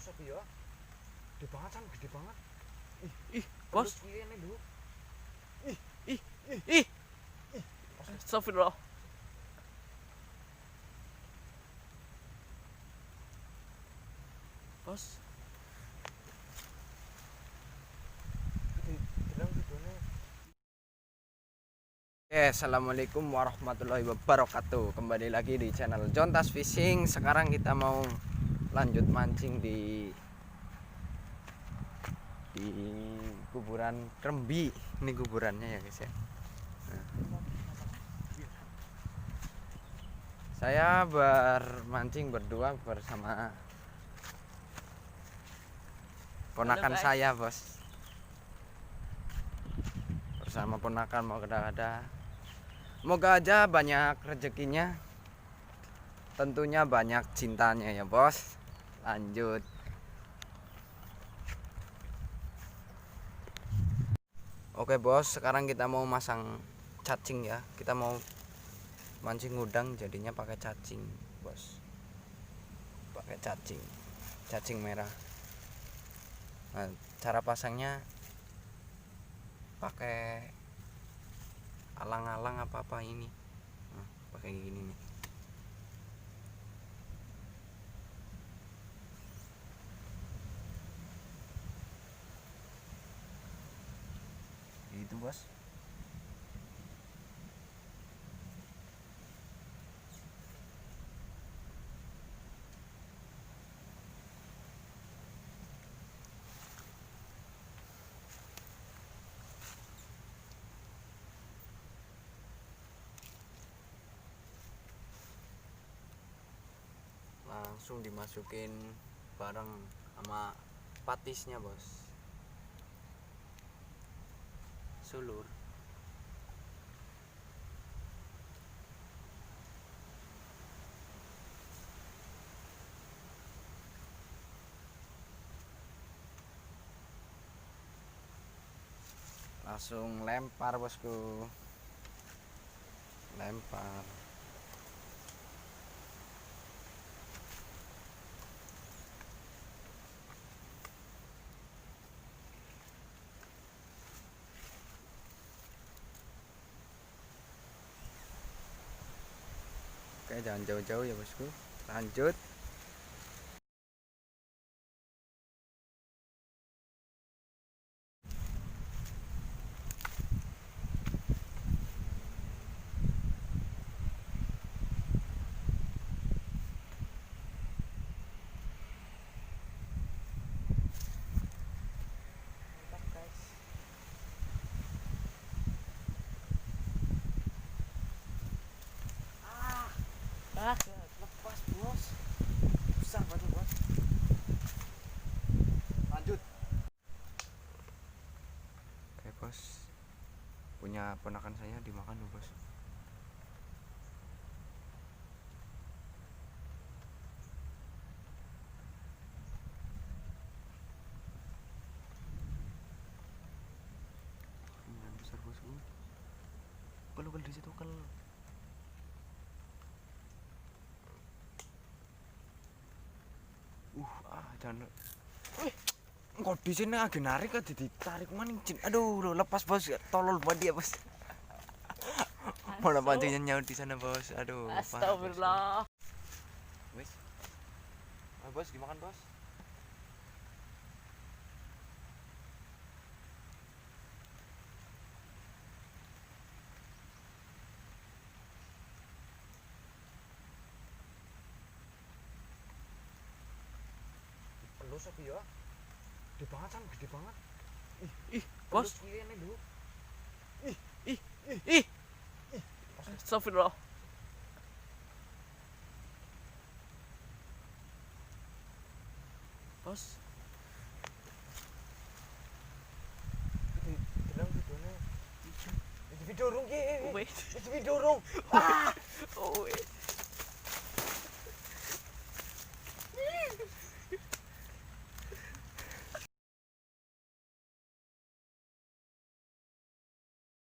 Sepi ya. Gede banget san, gede banget. Ih, bos. Ini dulu. Ih. Astagfirullah. Bos. Assalamualaikum warahmatullahi wabarakatuh. Kembali lagi di channel Jontas Fishing. Sekarang kita mau lanjut mancing di kuburan Krembi. Ini kuburannya ya guys ya. Nah. Saya bermancing berdua bersama ponakan saya, bos. Bersama ponakan mau ada. Semoga aja banyak rezekinya. Tentunya banyak cintanya ya, bos. Lanjut. Oke, bos, sekarang kita mau masang cacing ya. Kita mau mancing udang, jadinya pakai cacing, bos. Pakai cacing merah. Nah, cara pasangnya pakai alang-alang apa ini. Nah, pakai gini nih. Itu, bos. Langsung dimasukin bareng sama patisnya, bos. Sulur. Langsung lempar, bosku. Lempar. Oke, jangan jauh-jauh ya, bosku. Lanjut. Lepas, bos. Susah banget, bos. Lanjut. Oke, bos. Punya ponakan saya dimakan loh, bos. Lumayan besar, bosku. Kalau di situ kalau jangan. Kok di sini lagi narik aja ditarik maning jin. Aduh, lo lepas, bos. Tolol banget dia, bos. Mana pancingnya nyaut di sana, bos. Aduh, Astagfirullah. Wis. Bos, dimakan, bos. Lu sepi ya. Gede banget san, gede banget. Ih, bos. Ini dulu. Ih. Astagfirullah. Bos. Bilang videonya. Video rung ki. Wait. Video rung. Oh, wait.